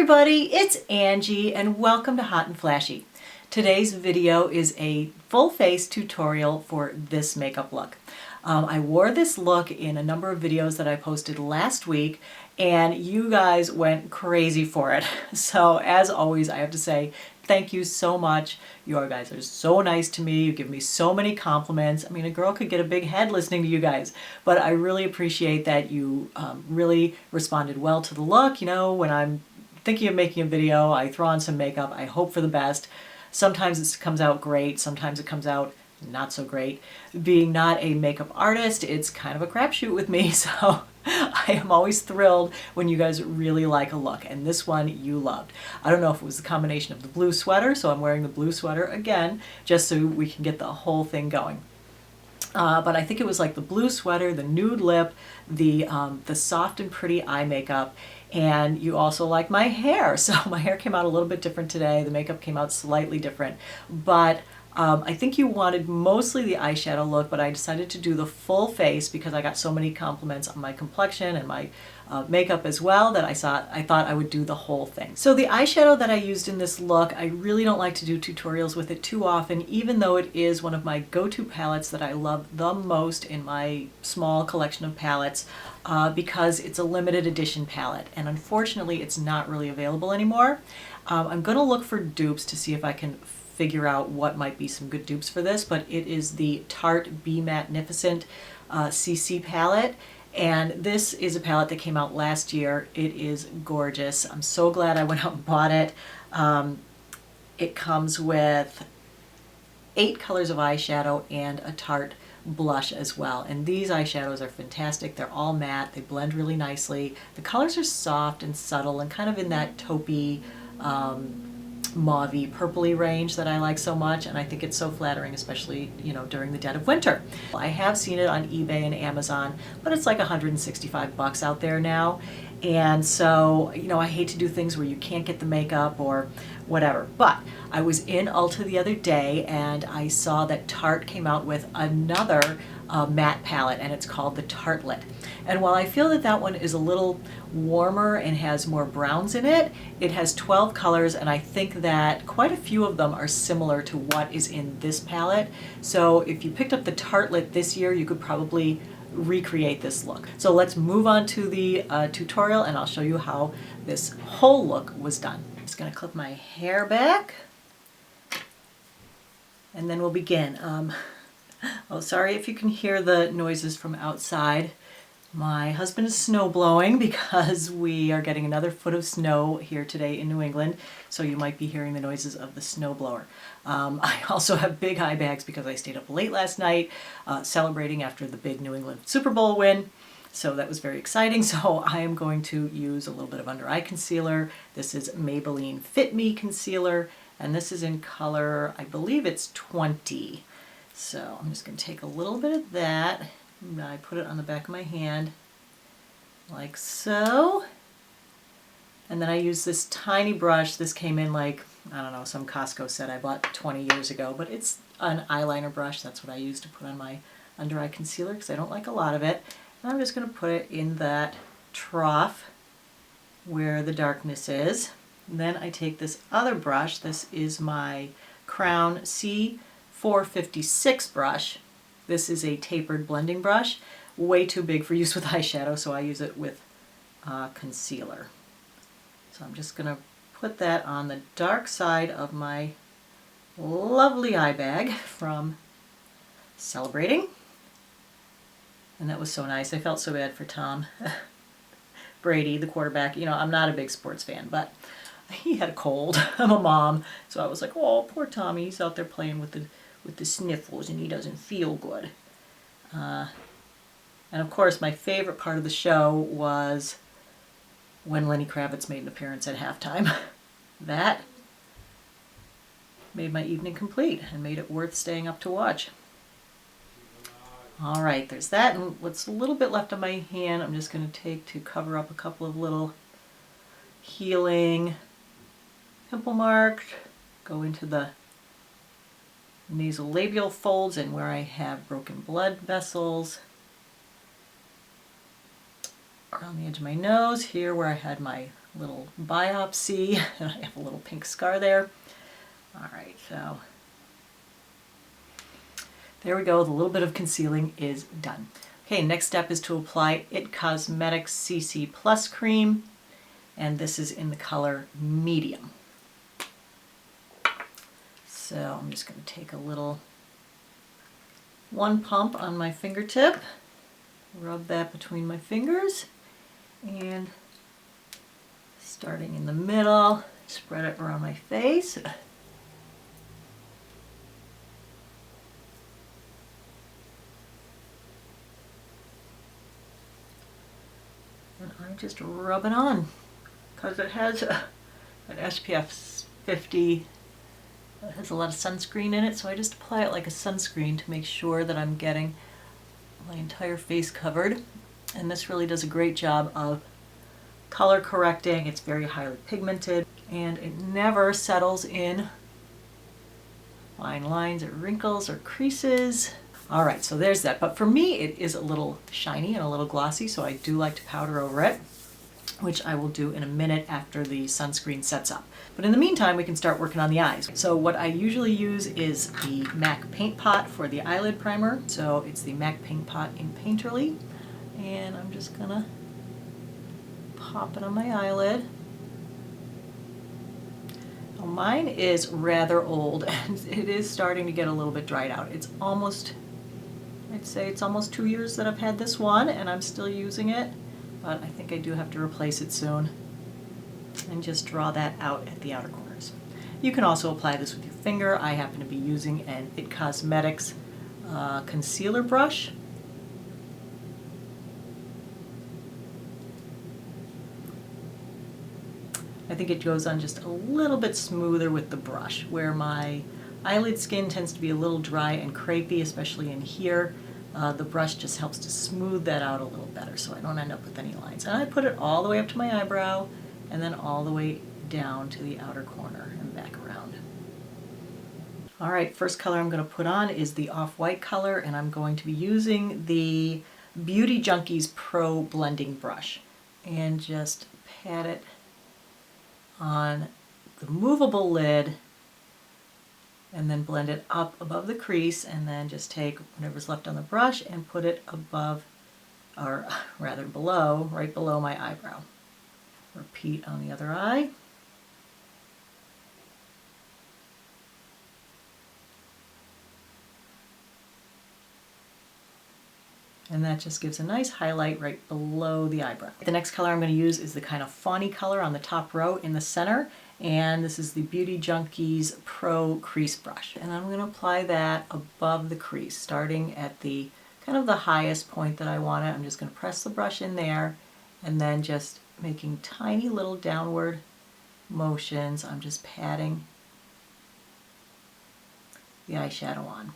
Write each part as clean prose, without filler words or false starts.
everybody, it's Angie and welcome to Hot and Flashy. Today's video is a full face tutorial for this makeup look. I wore this look in a number of videos that I posted last week and you guys went crazy for it. So as always, I have to say thank you so much. You guys are so nice to me. You give me so many compliments. I mean, a girl could get a big head listening to you guys, but I really appreciate that you really responded well to the look. You know, when I'm thinking of making a video, I throw on some makeup, I hope for the best. Sometimes it comes out great, sometimes it comes out not so great. Being not a makeup artist, it's kind of a crapshoot with me, so I am always thrilled when you guys really like a look, and this one you loved. I don't know if it was the combination of the blue sweater, so I'm wearing the blue sweater again, just so we can get the whole thing going. But I think it was like the blue sweater, the nude lip, the soft and pretty eye makeup, and you also like my hair. So my hair came out a little bit different today. The makeup came out slightly different, but I think you wanted mostly the eyeshadow look, but I decided to do the full face because I got so many compliments on my complexion and my makeup as well that I thought I would do the whole thing. So the eyeshadow that I used in this look, I really don't like to do tutorials with it too often, even though it is one of my go-to palettes that I love the most in my small collection of palettes because it's a limited edition palette, and unfortunately it's not really available anymore. I'm gonna look for dupes to see if I can figure out what might be some good dupes for this, but it is the Tarte Be Magnificent CC palette. And this is a palette that came out last year. It is gorgeous. I'm so glad I went out and bought it. It comes with 8 colors of eyeshadow and a Tarte blush as well. And these eyeshadows are fantastic. They're all matte. They blend really nicely. The colors are soft and subtle and kind of in that taupey, mauvey, purpley range that I like so much, and I think it's so flattering, especially, you know, during the dead of winter. I have seen it on eBay and Amazon, but it's like 165 bucks out there now, and so, you know, I hate to do things where you can't get the makeup or whatever, but I was in Ulta the other day and I saw that Tarte came out with another matte palette, and it's called the Tartelet. And while I feel that that one is a little warmer and has more browns in it, it has 12 colors, and I think that quite a few of them are similar to what is in this palette. So if you picked up the Tartelet this year, you could probably recreate this look. So let's move on to the tutorial, and I'll show you how this whole look was done. I'm just gonna clip my hair back, and then we'll begin. Oh, sorry if you can hear the noises from outside. My husband is snow blowing because we are getting another foot of snow here today in New England, so you might be hearing the noises of the snow blower. I also have big eye bags because I stayed up late last night celebrating after the big New England Super Bowl win, so that was very exciting. So I am going to use a little bit of under eye concealer. This is Maybelline Fit Me concealer, and this is in color, I believe it's 20. So I'm just going to take a little bit of that. I put it on the back of my hand like so, and then I use this tiny brush. This came in like, I don't know, some Costco set I bought 20 years ago, but it's an eyeliner brush. That's what I use to put on my under eye concealer because I don't like a lot of it. And I'm just going to put it in that trough where the darkness is. And then I take this other brush. This is my Crown C456 brush. This is a tapered blending brush, way too big for use with eyeshadow, so I use it with concealer. So I'm just going to put that on the dark side of my lovely eye bag from Celebrating. And that was so nice. I felt so bad for Tom Brady, the quarterback. You know, I'm not a big sports fan, but he had a cold. I'm a mom, so I was like, oh, poor Tommy. He's out there playing with the sniffles and he doesn't feel good. And of course my favorite part of the show was when Lenny Kravitz made an appearance at halftime. That made my evening complete and made it worth staying up to watch. Alright, there's that, and what's a little bit left on my hand I'm just going to take to cover up a couple of little healing pimple marks, go into the nasolabial folds and where I have broken blood vessels, around the edge of my nose, here where I had my little biopsy. I have a little pink scar there. All right, so there we go. The little bit of concealing is done. Okay, next step is to apply IT Cosmetics CC Plus Cream, and this is in the color Medium. So I'm just going to take a little one pump on my fingertip, rub that between my fingers, and starting in the middle, spread it around my face. And I just rub it on because it has an SPF 50. It has a lot of sunscreen in it, so I just apply it like a sunscreen to make sure that I'm getting my entire face covered. And this really does a great job of color correcting. It's very highly pigmented, and it never settles in fine lines or wrinkles or creases. All right, so there's that. But for me, it is a little shiny and a little glossy, so I do like to powder over it, which I will do in a minute after the sunscreen sets up. But in the meantime, we can start working on the eyes. So what I usually use is the MAC Paint Pot for the eyelid primer. So it's the MAC Paint Pot in Painterly. And I'm just gonna pop it on my eyelid. Now mine is rather old, and it is starting to get a little bit dried out. It's almost, I'd say it's almost 2 years that I've had this one, and I'm still using it. But I think I do have to replace it soon. And just draw that out at the outer corners. You can also apply this with your finger. I happen to be using an IT Cosmetics concealer brush. I think it goes on just a little bit smoother with the brush, where my eyelid skin tends to be a little dry and crepey, especially in here. The brush just helps to smooth that out a little better so I don't end up with any lines. And I put it all the way up to my eyebrow and then all the way down to the outer corner and back around. All right, first color I'm going to put on is the off-white color, and I'm going to be using the Beauty Junkees Pro Blending Brush and just pat it on the movable lid and then blend it up above the crease, and then just take whatever's left on the brush and put it above, or rather below, right below my eyebrow. Repeat on the other eye. And that just gives a nice highlight right below the eyebrow. The next color I'm going to use is the kind of fawny color on the top row in the center, and this is the Beauty Junkees Pro Crease Brush. And I'm going to apply that above the crease, starting at the kind of the highest point that I want it. I'm just going to press the brush in there, and then just making tiny little downward motions. I'm just patting the eyeshadow on.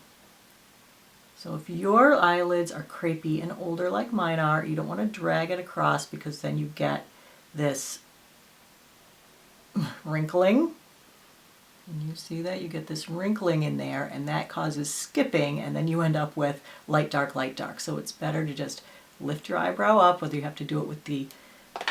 So if your eyelids are crepey and older like mine are, you don't want to drag it across, because then you get this wrinkling. And you see that? You get this wrinkling in there, and that causes skipping, and then you end up with light, dark, light, dark. So it's better to just lift your eyebrow up, whether you have to do it with the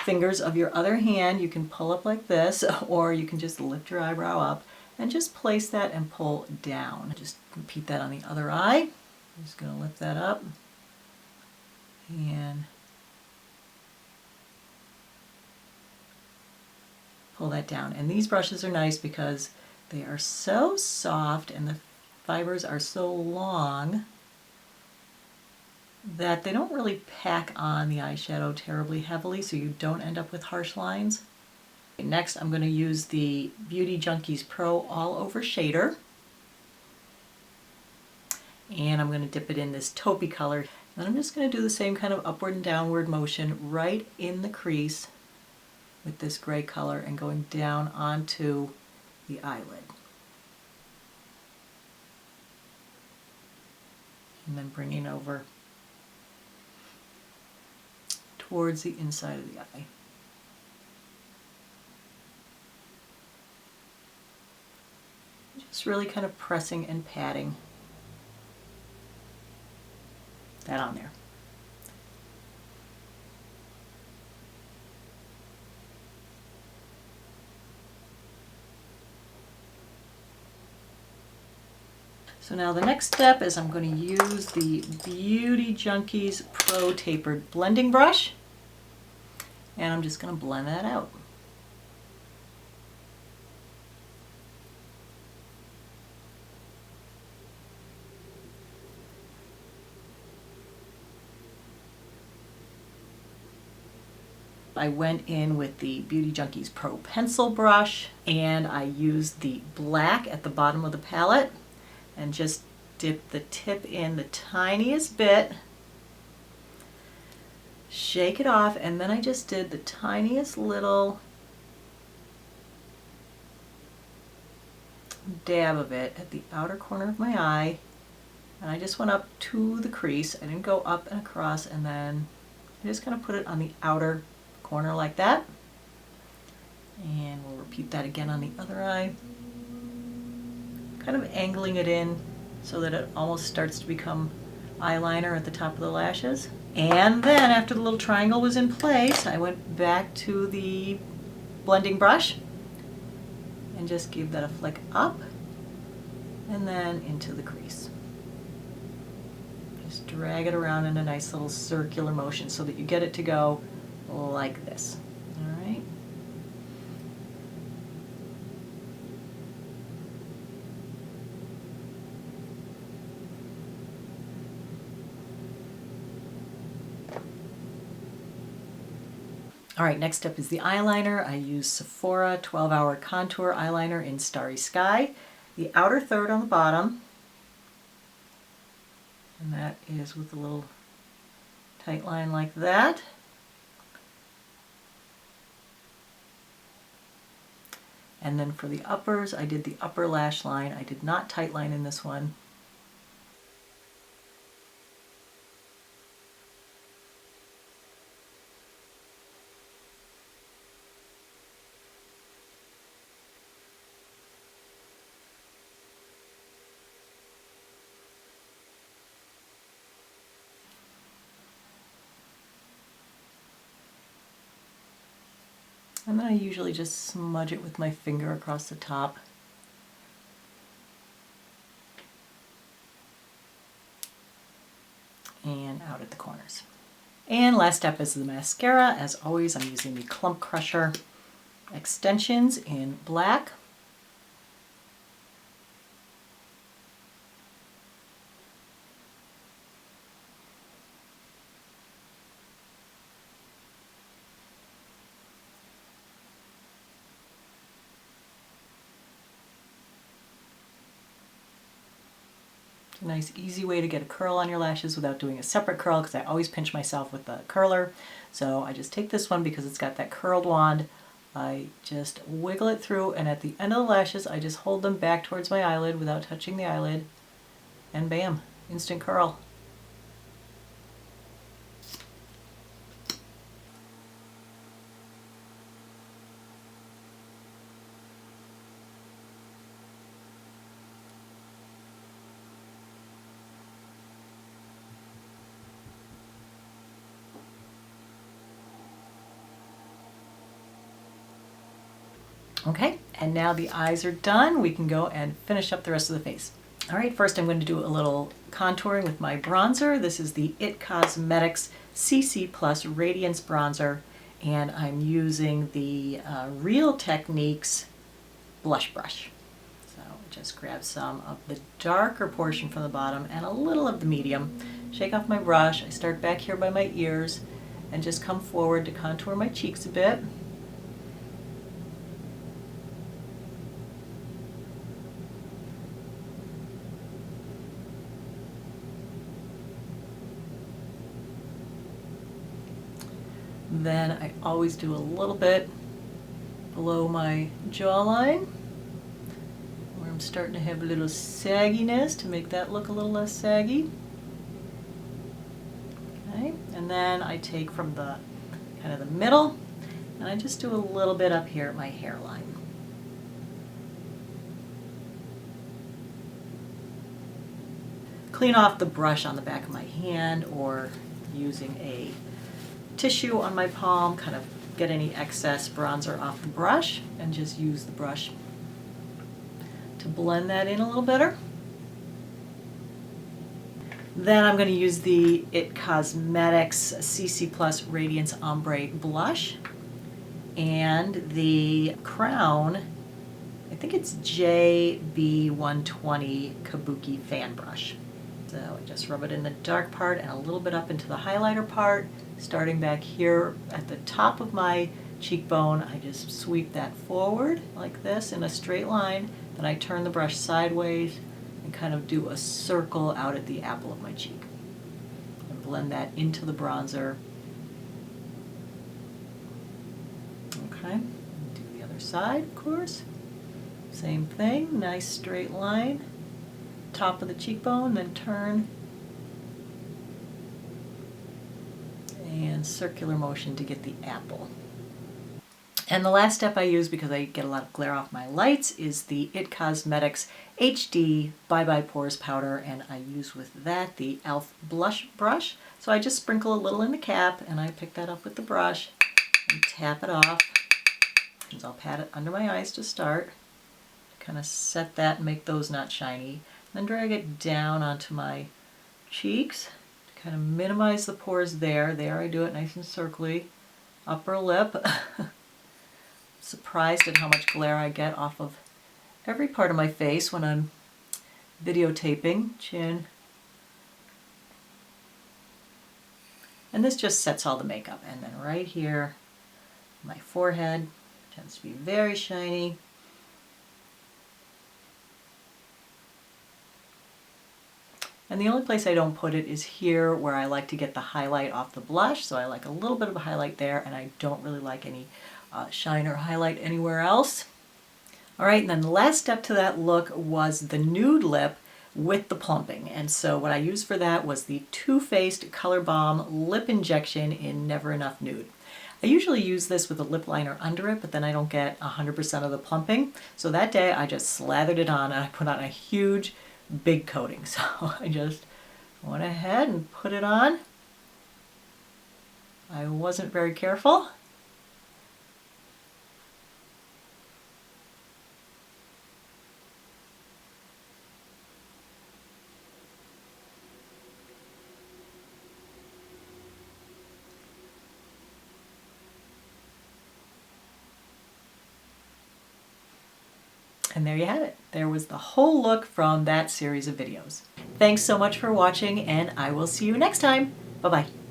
fingers of your other hand. You can pull up like this, or you can just lift your eyebrow up and just place that and pull down. Just repeat that on the other eye. I'm just going to lift that up and pull that down. And these brushes are nice because they are so soft and the fibers are so long that they don't really pack on the eyeshadow terribly heavily, so you don't end up with harsh lines. Next, I'm going to use the Beauty Junkees Pro All Over Shader. And I'm going to dip it in this taupey color. And I'm just going to do the same kind of upward and downward motion right in the crease with this gray color and going down onto the eyelid. And then bringing over towards the inside of the eye. Just really kind of pressing and patting that on there. So now the next step is I'm going to use the Beauty Junkees Pro Tapered Blending Brush, and I'm just going to blend that out. I went in with the Beauty Junkees Pro Pencil Brush, and I used the black at the bottom of the palette and just dipped the tip in the tiniest bit, shake it off, and then I just did the tiniest little dab of it at the outer corner of my eye, and I just went up to the crease. I didn't go up and across, and then I'm just going to put it on the outer corner like that, and we'll repeat that again on the other eye, kind of angling it in so that it almost starts to become eyeliner at the top of the lashes. And then after the little triangle was in place, I went back to the blending brush and just gave that a flick up and then into the crease. Just drag it around in a nice little circular motion so that you get it to go like this. All right. All right, next up is the eyeliner. I use Sephora 12-Hour Contour Eyeliner in Starry Sky. The outer third on the bottom, and that is with a little tight line like that. And then for the uppers, I did the upper lash line. I did not tight line in this one. And then I usually just smudge it with my finger across the top. And out at the corners. And last step is the mascara. As always, I'm using the Clump Crusher extensions in black. A nice easy way to get a curl on your lashes without doing a separate curl, because I always pinch myself with the curler. So I just take this one because it's got that curled wand. I just wiggle it through, and at the end of the lashes I just hold them back towards my eyelid without touching the eyelid, and bam, instant curl. Okay, and now the eyes are done. We can go and finish up the rest of the face. All right, first I'm going to do a little contouring with my bronzer. This is the IT Cosmetics CC Plus Radiance Bronzer, and I'm using the Real Techniques blush brush. So just grab some of the darker portion from the bottom and a little of the medium. Shake off my brush. I start back here by my ears and just come forward to contour my cheeks a bit. Then I always do a little bit below my jawline, where I'm starting to have a little sagginess, to make that look a little less saggy. Okay, and then I take from the kind of the middle, and I just do a little bit up here at my hairline. Clean off the brush on the back of my hand, or using a tissue on my palm, kind of get any excess bronzer off the brush, and just use the brush to blend that in a little better. Then I'm going to use the It Cosmetics CC Plus Radiance Ombre Blush and the Crown, I think it's JB120 Kabuki Fan Brush. So I just rub it in the dark part and a little bit up into the highlighter part. Starting back here at the top of my cheekbone, I just sweep that forward like this in a straight line. Then I turn the brush sideways and kind of do a circle out at the apple of my cheek. And blend that into the bronzer. Okay, do the other side, of course. Same thing, nice straight line. Top of the cheekbone, then turn. And circular motion to get the apple. And the last step I use, because I get a lot of glare off my lights, is the It Cosmetics HD Bye Bye Pores Powder, and I use with that the e.l.f. Blush Brush. So I just sprinkle a little in the cap, and I pick that up with the brush and tap it off. So I'll pat it under my eyes to start, kind of set that and make those not shiny. Then drag it down onto my cheeks to kind of minimize the pores there. There I do it nice and circly. Upper lip. Surprised at how much glare I get off of every part of my face when I'm videotaping. Chin. And this just sets all the makeup. And then right here, my forehead tends to be very shiny. And the only place I don't put it is here where I like to get the highlight off the blush. So I like a little bit of a highlight there, and I don't really like any shine or highlight anywhere else. All right, and then the last step to that look was the nude lip with the plumping. And so what I used for that was the Too Faced Color Bomb Lip Injection in Never Enough Nude. I usually use this with a lip liner under it, but then I don't get 100% of the plumping. So that day I just slathered it on, and I put on a huge big coating. So I just went ahead and put it on. I wasn't very careful. And there you have it. There was the whole look from that series of videos. Thanks so much for watching, and I will see you next time. Bye-bye.